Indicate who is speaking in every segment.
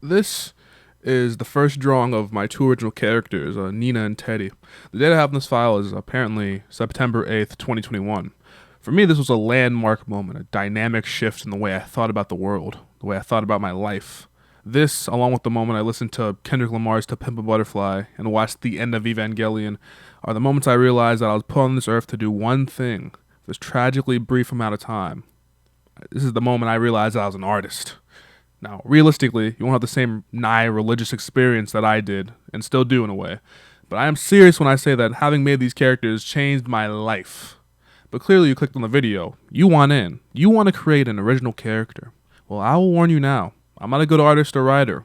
Speaker 1: This is the first drawing of my two original characters, Nina and Teddy. The date I have in this file is apparently September 8th, 2021. For me, this was a landmark moment, a dynamic shift in the way I thought about the world, the way I thought about my life. This, along with the moment I listened to Kendrick Lamar's To Pimp a Butterfly and watched the end of Evangelion, are the moments I realized that I was put on this earth to do one thing for this tragically brief amount of time. This is the moment I realized that I was an artist. Now, realistically, you won't have the same nigh religious experience that I did, and still do in a way. But I am serious when I say that having made these characters changed my life. But clearly, you clicked on the video. You want in. You want to create an original character. Well, I will warn you now. I'm not a good artist or writer.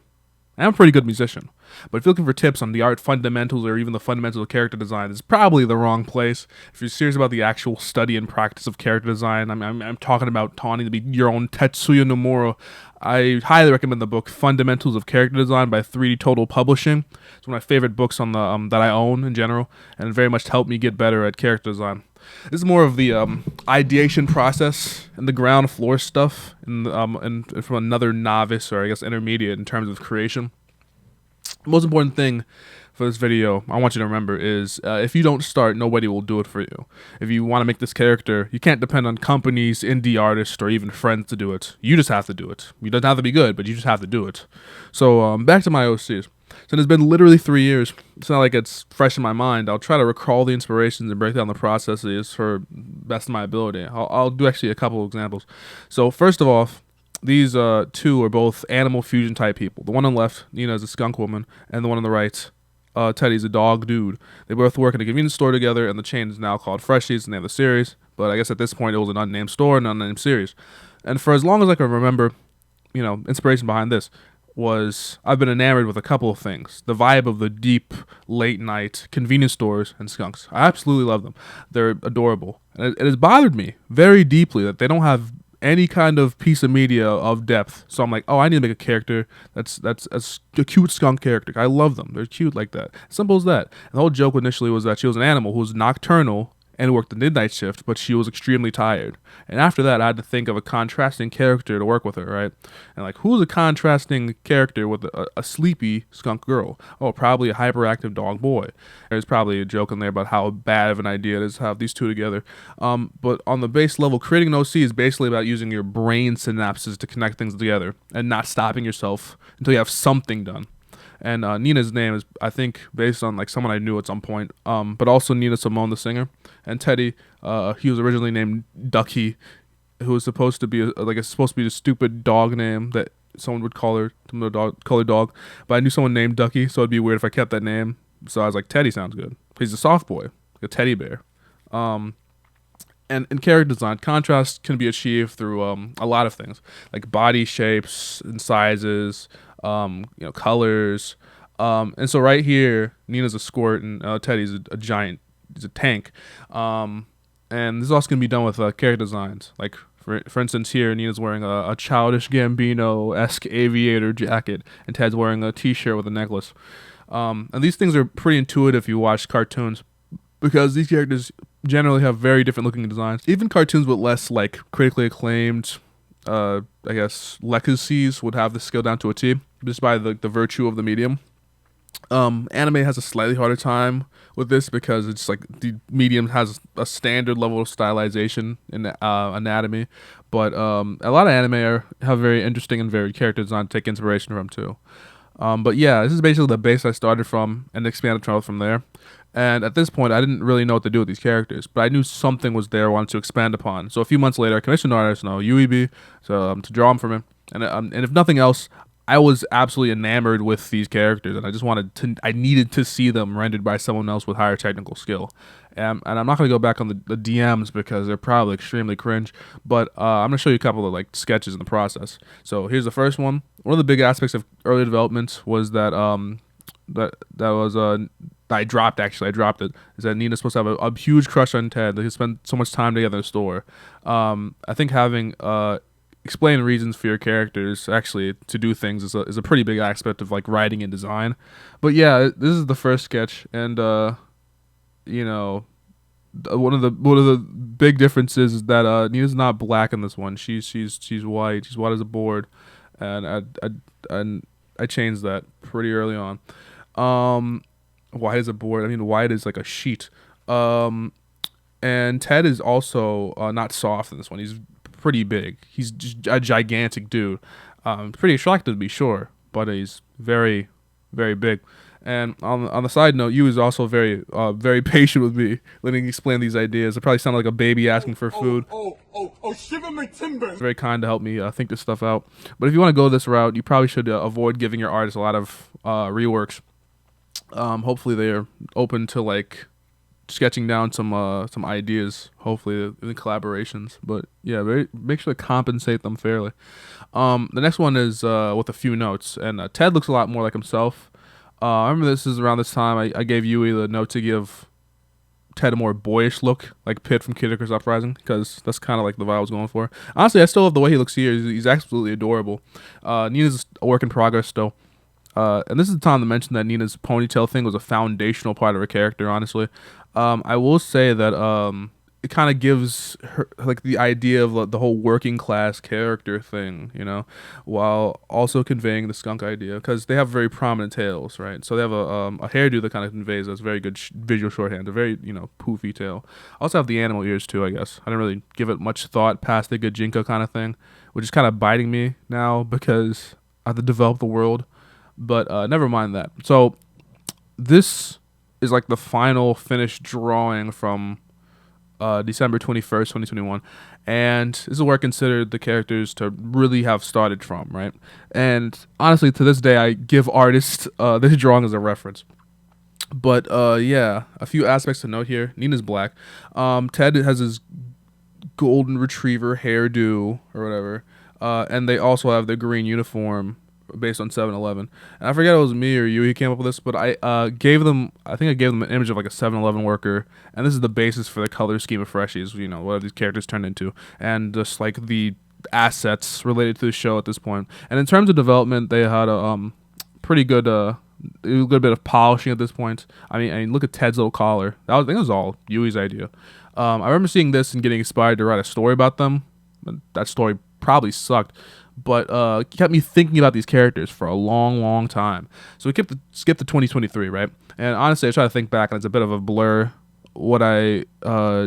Speaker 1: I'm a pretty good musician. But if you're looking for tips on the art fundamentals or even the fundamentals of character design, it's probably the wrong place. If you're serious about the actual study and practice of character design, I'm talking about wanting to be your own Tetsuya Nomura. I highly recommend the book Fundamentals of Character Design by 3D Total Publishing. It's one of my favorite books on the that I own in general, and it very much helped me get better at character design. This is more of the ideation process and the ground floor stuff, and from another novice or I guess intermediate in terms of creation. The most important thing for this video I want you to remember is if you don't start, nobody will do it for you. If you want to make this character, you can't depend on companies, indie artists, or even friends to do it. You just have to do it. You don't have to be good, but you just have to do it. So back to my OCs. So it's been literally 3 years. It's not like it's fresh in my mind. I'll try to recall the inspirations and break down the processes for best of my ability. I'll do actually a couple of examples. So first of all, these two are both animal fusion type people. The one on the left, Nina, is a skunk woman, and the one on the right, Teddy's a dog dude. They both work in a convenience store together, and the chain is now called Freshy. It's the name of the series, but I guess at this point it was an unnamed store and an unnamed series. And for as long as I can remember, inspiration behind this was I've been enamored with a couple of things. The vibe of the deep, late night convenience stores and skunks. I absolutely love them. They're adorable. And it has bothered me very deeply that they don't have any kind of piece of media of depth. So I'm like, oh, I need to make a character that's a cute skunk character. I love them. They're cute like that. Simple as that. And the whole joke initially was that she was an animal who was nocturnal and worked the midnight shift, but she was extremely tired. And after that, I had to think of a contrasting character to work with her, right? And like, who's a contrasting character with a sleepy skunk girl? Oh, probably a hyperactive dog boy. There's probably a joke in there about how bad of an idea it is to have these two together. But on the base level, creating an OC is basically about using your brain synapses to connect things together and not stopping yourself until you have something done. And Nina's name is, I think, based on like someone I knew at some point. But also Nina Simone, the singer, and Teddy. He was originally named Ducky, who was supposed to be supposed to be the stupid dog name that someone would call her dog. But I knew someone named Ducky, so it'd be weird if I kept that name. So I was like, Teddy sounds good. He's a soft boy, like a teddy bear. And in character design, contrast can be achieved through a lot of things, like body shapes and sizes, colors. And so right here, Nina's a squirt and Teddy's a giant. He's a tank. And this is also going to be done with character designs. Like, for instance, here, Nina's wearing a childish Gambino-esque aviator jacket, and Ted's wearing a t-shirt with a necklace. And these things are pretty intuitive if you watch cartoons, because these characters generally have very different looking designs. Even cartoons with less like critically acclaimed, I guess, legacies would have this skill down to a T, just by the virtue of the medium. Anime has a slightly harder time with this because it's like the medium has a standard level of stylization in anatomy, but a lot of anime have very interesting and varied character design to take inspiration from too. But yeah, this is basically the base I started from and expanded from there. And at this point, I didn't really know what to do with these characters, but I knew something was there I wanted to expand upon. So a few months later, I commissioned artist, UEB, to draw them for me. And if nothing else, I was absolutely enamored with these characters, and I needed to see them rendered by someone else with higher technical skill. And I'm not going to go back on the DMs because they're probably extremely cringe, but I'm going to show you a couple of like sketches in the process. So here's the first one. One of the big aspects of early development was that I dropped it. Is that Nina's supposed to have a huge crush on Ted. They spend so much time together in the store. I think having explain reasons for your characters actually to do things is a pretty big aspect of like writing and design. But yeah, this is the first sketch, and one of the big differences is that Nina's not black in this one. She's white. She's white as a board, and I changed that pretty early on. Um, White is a board. I mean, white is like a sheet. Um, and Ted is also not soft in this one. He's pretty big. He's just a gigantic dude. Pretty attractive to be sure, but he's very, very big. And on the side note, you was also very patient with me, letting me explain these ideas. It probably sounded like a baby asking for food.
Speaker 2: Shiver my timbers!
Speaker 1: Very kind to help me think this stuff out. But if you want to go this route, you probably should avoid giving your artists a lot of reworks. Hopefully they're open to like sketching down some ideas. Hopefully in collaborations. But yeah, make sure to compensate them fairly. The next one is with a few notes, and Ted looks a lot more like himself. I remember this is around this time I gave Yui the note to give Ted a more boyish look, like Pit from Kid Icarus Uprising, because that's kind of like the vibe I was going for. Honestly, I still love the way he looks here. He's absolutely adorable. Nina's a work in progress still. And this is the time to mention that Nina's ponytail thing was a foundational part of her character, honestly. I will say that it kind of gives her like the idea of the whole working class character thing, while also conveying the skunk idea, because they have very prominent tails, right? So they have a hairdo that kind of conveys that's very good visual shorthand, a very poofy tail. Also have the animal ears too, I guess. I didn't really give it much thought past the good Jinko kind of thing, which is kind of biting me now because I have to develop the world. But never mind that. So this is like the final finished drawing from December 21st, 2021. And this is where I considered the characters to really have started from, right? And honestly, to this day, I give artists this drawing as a reference. But yeah, a few aspects to note here. Nina's black. Ted has his golden retriever hairdo or whatever. And they also have the green uniform based on 7-Eleven. And I forget it was me or you who came up with this, but I gave them an image of like a 7-Eleven worker, and this is the basis for the color scheme of Freshies, what these characters turned into, and just like the assets related to the show at this point. And in terms of development, they had a pretty good good bit of polishing at this point. I mean, look at Ted's little collar. I think it was all Yui's idea. I remember seeing this and getting inspired to write a story about them. That story probably sucked, but kept me thinking about these characters for a long, long time. So we skip to 2023, right? And honestly, I try to think back, and it's a bit of a blur what I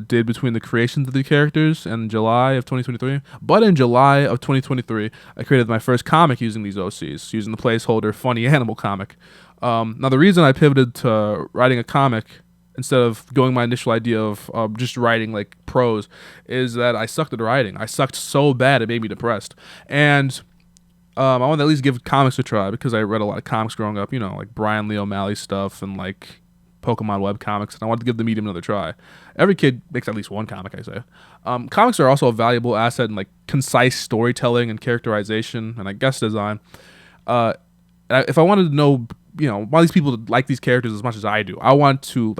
Speaker 1: did between the creations of the characters and July of 2023. But in July of 2023, I created my first comic using these OCs, using the placeholder Funny Animal comic. Now, the reason I pivoted to writing a comic instead of going my initial idea of just writing like prose is that I sucked at writing. I sucked so bad it made me depressed. And I wanted to at least give comics a try because I read a lot of comics growing up, like Brian Lee O'Malley stuff and like Pokemon web comics, and I wanted to give the medium another try. Every kid makes at least one comic, I say. Comics are also a valuable asset in like concise storytelling and characterization and I guess design. If I wanted to know, why these people like these characters as much as I do, I want to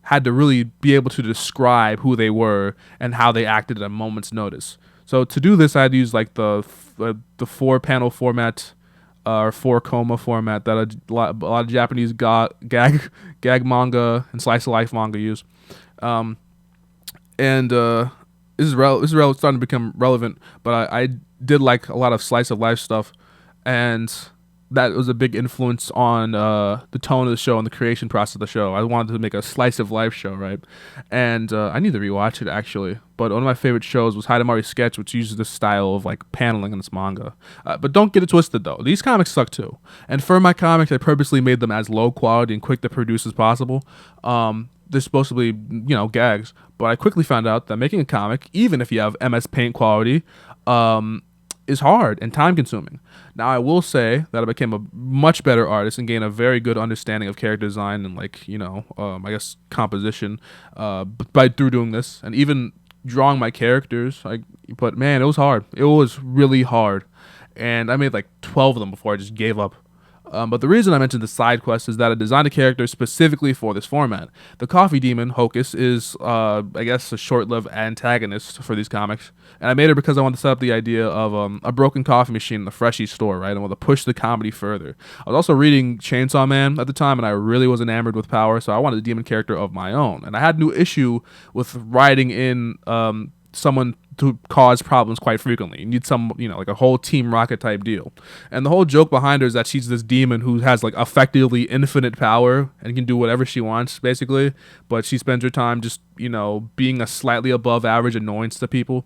Speaker 1: had to really be able to describe who they were and how they acted at a moment's notice. So to do this, I had to use like the 4-panel format or 4-coma format that a lot of Japanese gag manga and slice of life manga use. This is starting to become relevant, but I did like a lot of slice of life stuff, and that was a big influence on the tone of the show and the creation process of the show. I wanted to make a slice of life show, right? And I need to rewatch it, actually. But one of my favorite shows was Hidamari's Sketch, which uses this style of like paneling in this manga. But don't get it twisted, though. These comics suck, too. And for my comics, I purposely made them as low quality and quick to produce as possible. They're supposed to be, gags. But I quickly found out that making a comic, even if you have MS Paint quality, is hard and time consuming. Now, I will say that I became a much better artist and gained a very good understanding of character design and I guess composition through doing this and even drawing my characters. But man, it was hard. It was really hard. And I made like 12 of them before I just gave up. But the reason I mentioned the side quest is that I designed a character specifically for this format. The coffee demon, Hocus, is, I guess, a short-lived antagonist for these comics. And I made her because I wanted to set up the idea of a broken coffee machine in the Freshy store, right? I wanted to push the comedy further. I was also reading Chainsaw Man at the time, and I really was enamored with power, so I wanted a demon character of my own. And I had no issue with writing in someone to cause problems quite frequently. You need some, like a whole Team Rocket type deal. And the whole joke behind her is that she's this demon who has like effectively infinite power and can do whatever she wants, basically. But she spends her time just, being a slightly above average annoyance to people.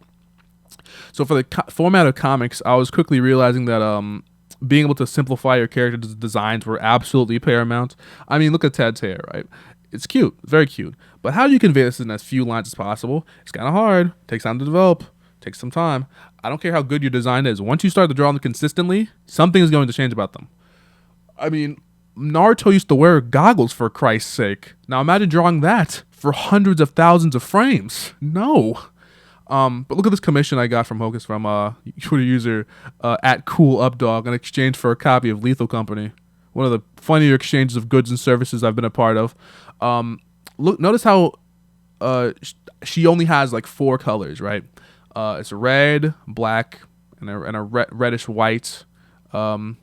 Speaker 1: So for the format of comics, I was quickly realizing that being able to simplify your character designs were absolutely paramount. I mean, look at Ted's hair, right? It's cute, very cute. But how do you convey this in as few lines as possible? It's kind of hard. Takes time to develop. Takes some time. I don't care how good your design is. Once you start to draw them consistently, something is going to change about them. I mean, Naruto used to wear goggles, for Christ's sake. Now imagine drawing that for hundreds of thousands of frames. No. But look at this commission I got from Hocus from Twitter user at CoolUpDog in exchange for a copy of Lethal Company. One of the funnier exchanges of goods and services I've been a part of. Notice how she only has like 4 colors, right? It's red, black, and a reddish white. And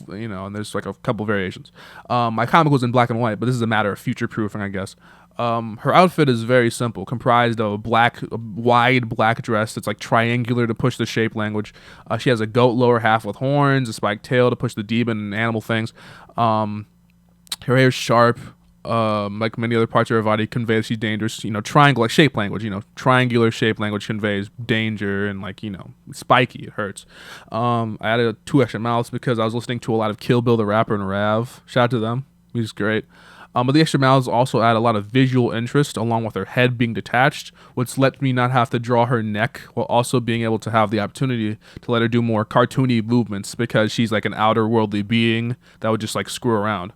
Speaker 1: there's like a couple variations. My comic was in black and white, but this is a matter of future proofing, I guess. Her outfit is very simple, comprised of a wide black dress that's like triangular to push the shape language. She has a goat lower half with horns, a spiked tail to push the demon and animal things. Her hair is sharp. Like many other parts of her body, conveys she's dangerous. Triangle, like shape language. Triangular shape language conveys danger and spiky. It hurts. I added 2 extra mouths because I was listening to a lot of Kill Bill the Rapper and Rav. Shout out to them. He's great. But the extra mouths also add a lot of visual interest, along with her head being detached, which lets me not have to draw her neck, while also being able to have the opportunity to let her do more cartoony movements, because she's like an outer worldly being that would just like screw around.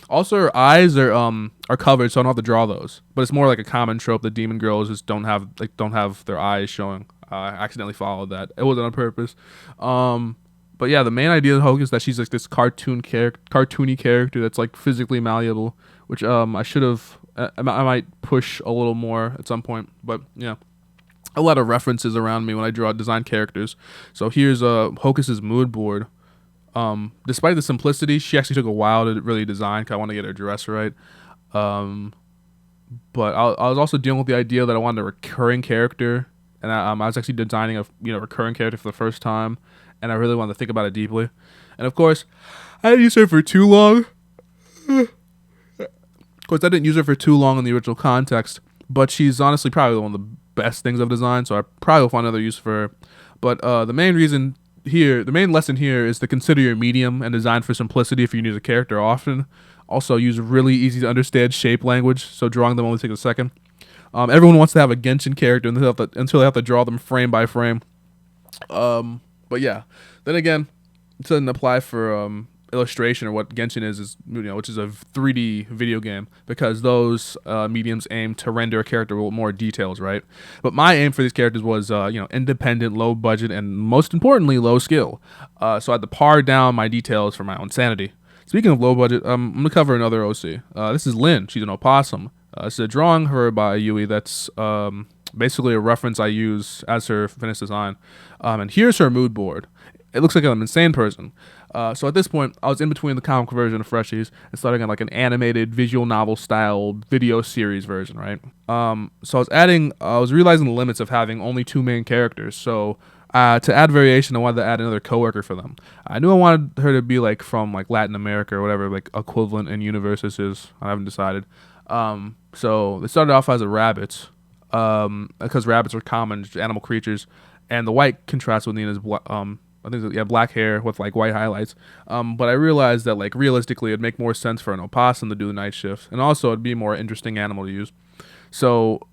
Speaker 1: Also, her eyes are covered, so I don't have to draw those. But it's more like a common trope that demon girls just don't have their eyes showing. I accidentally followed that. It wasn't on purpose. But yeah, the main idea of Hocus is that she's like this cartoony character that's like physically malleable, which I should have. I might push a little more at some point. But yeah, a lot of references around me when I draw design characters. So here's Hocus's mood board. Despite the simplicity, she actually took a while to really design, because I want to get her dress right. But I was also dealing with the idea that I wanted a recurring character, and I was actually designing a recurring character for the first time, and I really wanted to think about it deeply. And of course, I didn't use her for too long. Of course, I didn't use her for too long in the original context, but she's honestly probably one of the best things I've designed, so I probably will find another use for her. But the main lesson here is to consider your medium and design for simplicity if you use a character often. Also, use really easy to understand shape language, so drawing them only takes a second. Everyone wants to have a Genshin character until they have to draw them frame by frame. But yeah, then again, it doesn't apply for illustration or what Genshin is which is a 3D video game, because those mediums aim to render a character with more details, right? But my aim for these characters was independent, low budget, and most importantly, low skill. So I had to par down my details for my own sanity. Speaking of low budget, I'm gonna cover another OC. This is Lynn. She's an opossum. It's a drawing of her by Yui that's basically a reference I use as her finished design. And here's her mood board. It looks like I'm an insane person. So at this point, I was in between the comic version of Freshies and starting on like an animated visual novel style video series version, right? So I was realizing the limits of having only 2 main characters. So to add variation, I wanted to add another coworker for them. I knew I wanted her to be like from like Latin America or whatever like equivalent in universes is. I haven't decided. So they started off as a rabbit, because rabbits are common animal creatures, and the white contrasts with Nina's black hair with like white highlights. But I realized that like realistically, it'd make more sense for an opossum to do the night shift, and also it'd be a more interesting animal to use. So,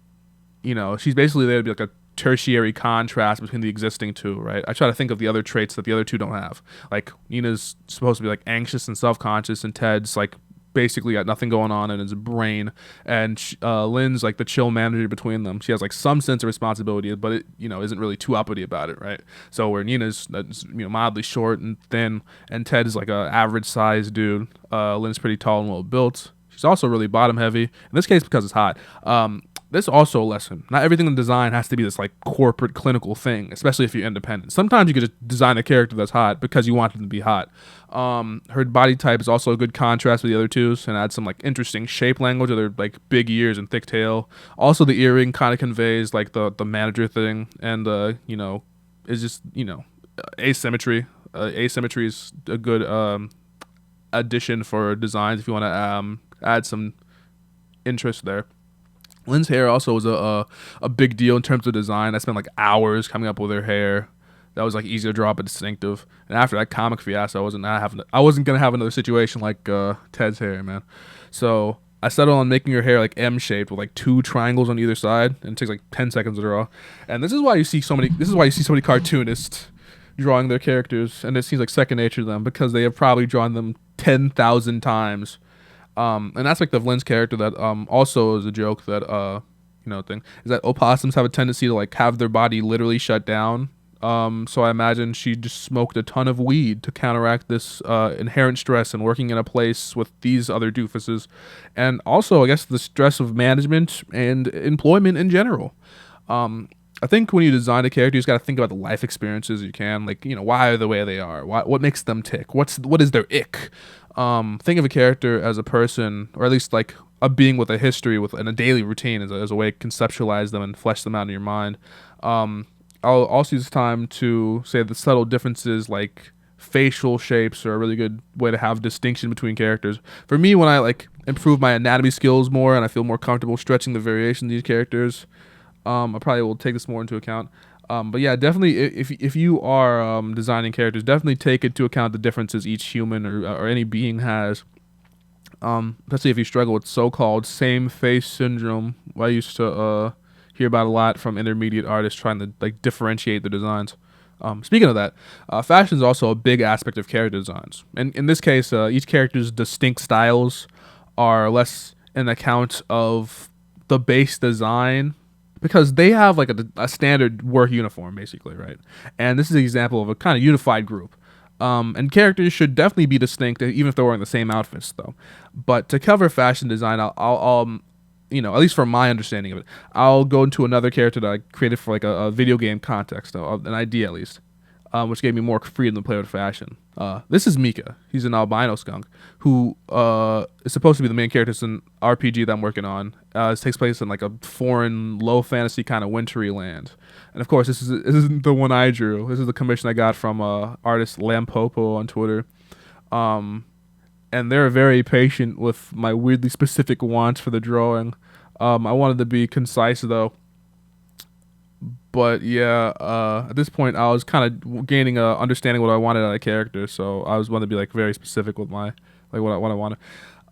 Speaker 1: she's basically there to be like a tertiary contrast between the existing 2, right? I try to think of the other traits that the other 2 don't have. Like Nina's supposed to be like anxious and self-conscious, and Ted's like basically got nothing going on in his brain, and Lynn's like the chill manager between them. She has like some sense of responsibility, but it isn't really too uppity about it, right? So where Nina's mildly short and thin, and Ted is like a average sized dude. Lynn's pretty tall and well built. She's also really bottom heavy in this case because it's hot. This also a lesson. Not everything in design has to be this like corporate clinical thing, especially if you're independent. Sometimes you could just design a character that's hot because you want them to be hot. Her body type is also a good contrast with the other two, and add some like interesting shape language with her like big ears and thick tail. Also, the earring kind of conveys like the manager thing, and is just asymmetry. Asymmetry is a good addition for designs if you want to add some interest there. Lynn's hair also was a big deal in terms of design. I spent like hours coming up with her hair. That was like easy to draw but distinctive. And after that comic fiasco, I wasn't gonna have another situation like Ted's hair, man. So I settled on making her hair like M shaped with like 2 triangles on either side, and it takes like 10 seconds to draw. And this is why you see so many cartoonists drawing their characters, and it seems like second nature to them because they have probably drawn them 10,000 times. An aspect of Lynn's character that also is a joke that thing is that opossums have a tendency to like have their body literally shut down. So I imagine she just smoked a ton of weed to counteract this inherent stress and working in a place with these other doofuses, and also I guess the stress of management and employment in general. I think when you design a character, you just got to think about the life experiences you can, like why are the way they are, what makes them tick, what is their ick. Think of a character as a person, or at least like a being with a history and a daily routine as a way to conceptualize them and flesh them out in your mind. I'll also use time to say the subtle differences like facial shapes are a really good way to have distinction between characters. For me, when I like improve my anatomy skills more and I feel more comfortable stretching the variation of these characters, I probably will take this more into account. But yeah, definitely, if you are designing characters, definitely take into account the differences each human or any being has. Especially if you struggle with so-called same face syndrome. I used to hear about a lot from intermediate artists trying to like differentiate the designs. Speaking of that, fashion is also a big aspect of character designs, and in this case, each character's distinct styles are less an account of the base design, because they have like a standard work uniform basically, right? And this is an example of a kind of unified group. And characters should definitely be distinct even if they're wearing the same outfits though. But to cover fashion design, I'll at least from my understanding of it, I'll go into another character that I created for like a video game context, an idea at least, which gave me more freedom to play with fashion. This is Mika. He's an albino skunk who is supposed to be the main character in an RPG that I'm working on. This takes place in like a foreign, low fantasy kind of wintry land. And of course, this isn't the one I drew. This is the commission I got from artist Lampopo on Twitter. And they're very patient with my weirdly specific wants for the drawing. I wanted to be concise though. But yeah, at this point, I was kind of gaining a understanding what I wanted out of a character, so I was wanting to be like very specific with my like what I wanted.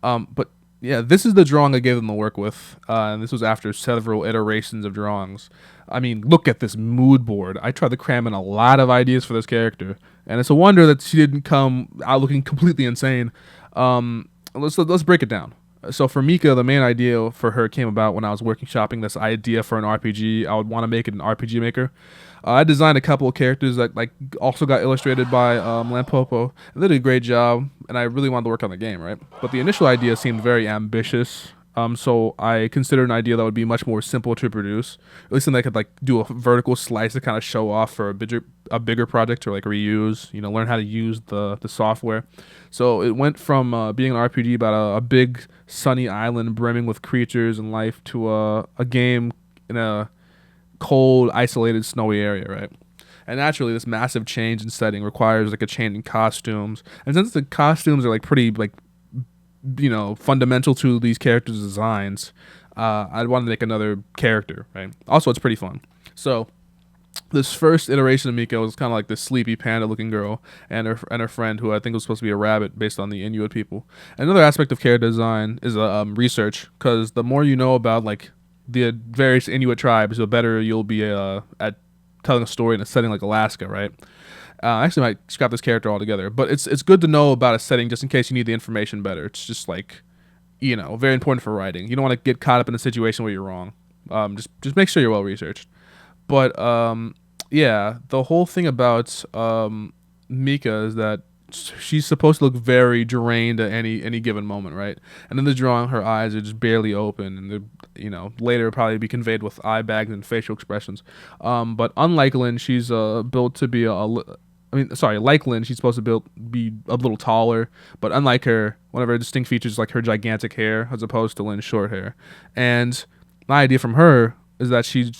Speaker 1: But yeah, this is the drawing I gave them to work with, and this was after several iterations of drawings. I mean, look at this mood board. I tried to cram in a lot of ideas for this character, and it's a wonder that she didn't come out looking completely insane. Let's break it down. So for Mika, the main idea for her came about when I was shopping this idea for an RPG. I would want to make it an RPG maker. I designed a couple of characters that like also got illustrated by Lampopo. And they did a great job, and I really wanted to work on the game, right? But the initial idea seemed very ambitious. So I considered an idea that would be much more simple to produce. At least something I could like do a vertical slice to kind of show off for a bigger project, or like reuse, learn how to use the software. So it went from being an RPG about a big sunny island brimming with creatures and life to a game in a cold, isolated, snowy area, right? And naturally, this massive change in setting requires like a change in costumes. And since the costumes are like pretty like fundamental to these characters' designs, I wanted to make another character, right? Also, it's pretty fun. So this first iteration of Mika was kind of like this sleepy panda-looking girl and her friend, who I think was supposed to be a rabbit based on the Inuit people. Another aspect of character design is research, because the more you know about like the various Inuit tribes, the better you'll be at telling a story in a setting like Alaska, right? I actually might scrap this character altogether, but it's good to know about a setting just in case you need the information better. It's just like, very important for writing. You don't want to get caught up in a situation where you're wrong. Just make sure you're well researched. But yeah, the whole thing about Mika is that she's supposed to look very drained at any given moment, right? And in the drawing, her eyes are just barely open, and they're, later probably be conveyed with eye bags and facial expressions. But unlike Lynn, she's built to be like Lynn, she's supposed to be a little taller, but unlike her, one of her distinct features is like her gigantic hair, as opposed to Lynn's short hair. And my idea from her is that she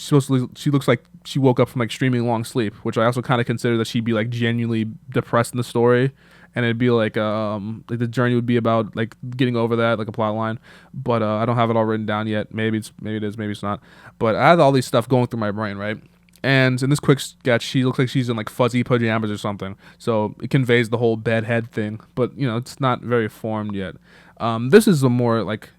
Speaker 1: looks like she woke up from like extremely long sleep, which I also kind of consider that she'd be like genuinely depressed in the story, and it'd be like the journey would be about like getting over that, like a plot line. But I don't have it all written down yet. Maybe it is, maybe it's not. But I had all these stuff going through my brain, right? And in this quick sketch, she looks like she's in like fuzzy pajamas or something. So it conveys the whole bedhead thing, but it's not very formed yet. This is a more like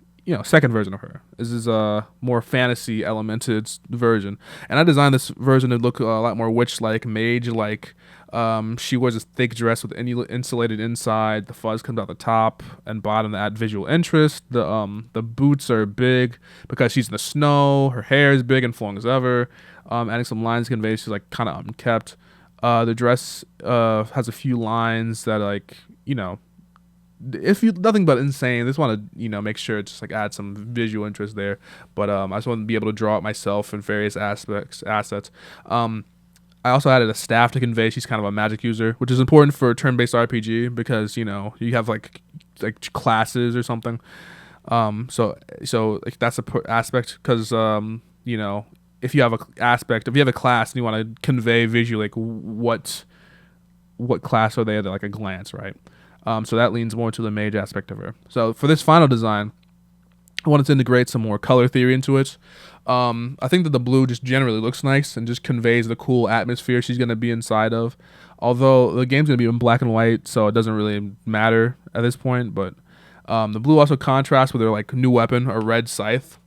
Speaker 1: second version of her. This is a more fantasy elemented version, and I designed this version to look a lot more witch-like, mage-like. She wears a thick dress with insulated inside. The fuzz comes out the top and bottom to add visual interest. The boots are big because she's in the snow. Her hair is big and flowing as ever. Adding some lines conveys she's like kind of unkept. The dress has a few lines that if you nothing but insane. I just want to make sure it's just like add some visual interest there. But I just want to be able to draw it myself in various assets. I also added a staff to convey she's kind of a magic user, which is important for a turn-based RPG because you have like classes or something. So like that's a aspect because if you have a class and you want to convey visually like what class are they at like a glance, right? So that leans more to the mage aspect of her. So for this final design, I wanted to integrate some more color theory into it. I think that the blue just generally looks nice and just conveys the cool atmosphere she's going to be inside of. Although the game's going to be in black and white, so it doesn't really matter at this point. But the blue also contrasts with her like new weapon, a red scythe.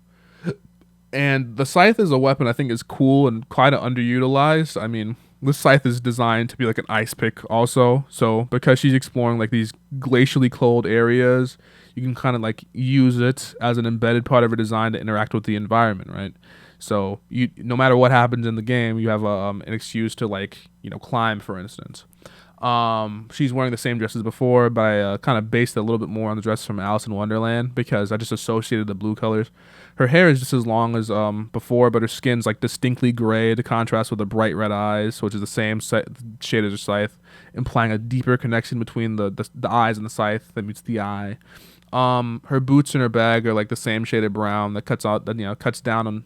Speaker 1: And the scythe is a weapon I think is cool and quite underutilized. I mean, this scythe is designed to be like an ice pick also. So because she's exploring like these glacially cold areas, you can kind of like use it as an embedded part of her design to interact with the environment, right? So no matter what happens in the game, you have an excuse to like climb, for instance. She's wearing the same dress as before, but I kind of based it a little bit more on the dress from Alice in Wonderland because I just associated the blue colors. Her hair is just as long as before, but her skin's like distinctly gray to contrast with the bright red eyes, which is the same shade as her scythe, implying a deeper connection between the eyes and the scythe that meets the eye. Her boots and her bag are like the same shade of brown that cuts down on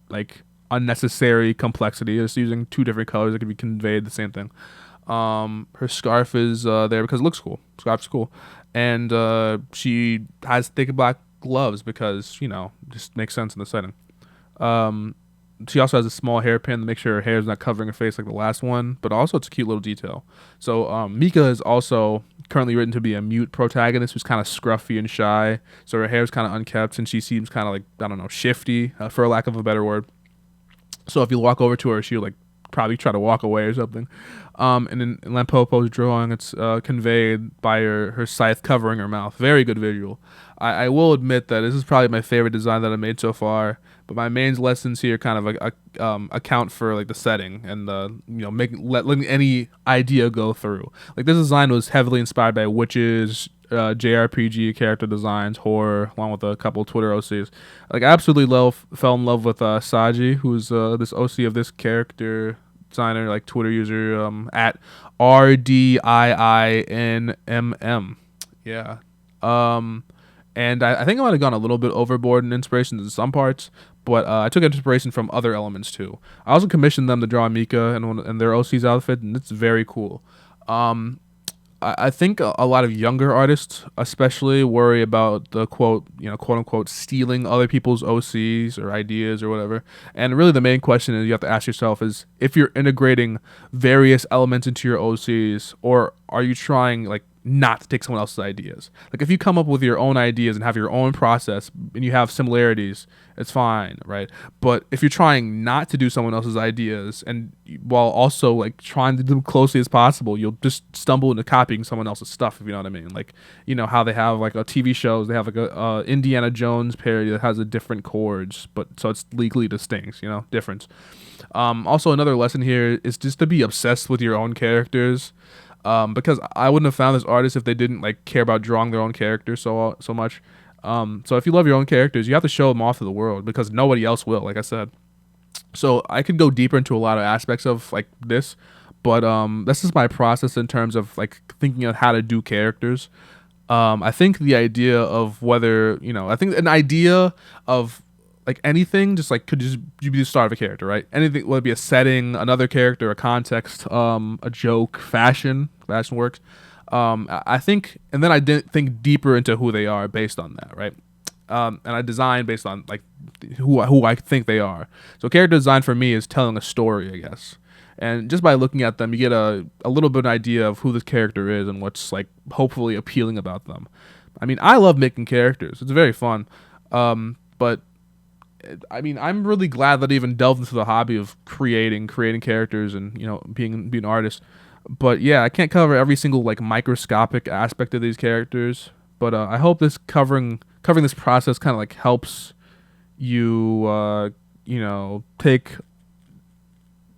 Speaker 1: like unnecessary complexity. Just using two different colors that can be conveyed the same thing. Her scarf is there because it looks cool. Scarf's cool, and she has thick black gloves because just makes sense in the setting. She also has a small hairpin to make sure her hair is not covering her face like the last one, but also it's a cute little detail. So Mika is also currently written to be a mute protagonist who's kind of scruffy and shy. So her hair is kind of unkept and she seems kind of like, I don't know, shifty, for a lack of a better word. So if you walk over to her, she'll like probably try to walk away or something. And in Lampopo's drawing, it's conveyed by her scythe covering her mouth. Very good visual. I will admit that this is probably my favorite design that I made so far. But my main lessons here kind of account for like the setting and letting any idea go through. Like this design was heavily inspired by witches, JRPG character designs, horror, along with a couple Twitter OCs. Like I absolutely fell in love with Saji, who's this OC of this character designer, like Twitter user at RDIINMM. Yeah. And I think I might have gone a little bit overboard in inspiration in some parts, but I took inspiration from other elements too. I also commissioned them to draw Mika and their OC's outfit, and it's very cool. I think a lot of younger artists especially worry about the quote unquote stealing other people's OCs or ideas or whatever. And really the main question is you have to ask yourself is if you're integrating various elements into your OCs, or are you trying like not to take someone else's ideas? Like if you come up with your own ideas and have your own process and you have similarities, it's fine, right? But if you're trying not to do someone else's ideas and while also like trying to do them closely as possible, you'll just stumble into copying someone else's stuff, if you know what I mean. Like how they have like a TV shows, they have like a Indiana Jones parody that has a different chords, but so it's legally distinct, difference. Also another lesson here is just to be obsessed with your own characters. because I wouldn't have found this artist if they didn't like care about drawing their own characters so much. So if you love your own characters, you have to show them off to the world because nobody else will. Like I said, so I could go deeper into a lot of aspects of like this, but this is my process in terms of like thinking of how to do characters. I think the idea of whether I think an idea of like anything just like could just be the start of a character, right? Anything, whether it be a setting, another character, a context, a joke, fashion works. I think, and then I didn't think deeper into who they are based on that, right? And I design based on like who I think they are. So character design for me is telling a story, I guess. And just by looking at them, you get a little bit of an idea of who this character is and what's like hopefully appealing about them. I mean, I love making characters; it's very fun. But I mean, I'm really glad that I even delved into the hobby of creating characters and being an artist. But yeah, I can't cover every single like microscopic aspect of these characters. But I hope this covering this process kind of like helps you take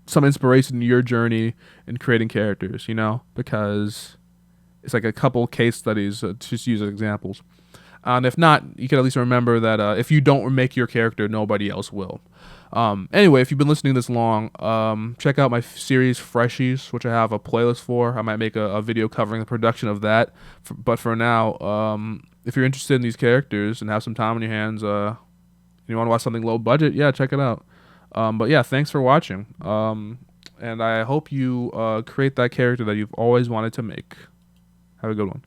Speaker 1: some inspiration in your journey in creating characters. Because it's like a couple case studies to just use as examples. And if not, you can at least remember that if you don't make your character, nobody else will. Anyway, if you've been listening this long, check out my series Freshies, which I have a playlist for. I might make a video covering the production of that. But for now, if you're interested in these characters and have some time on your hands, and you want to watch something low budget, yeah, check it out. But yeah, thanks for watching. And I hope you create that character that you've always wanted to make. Have a good one.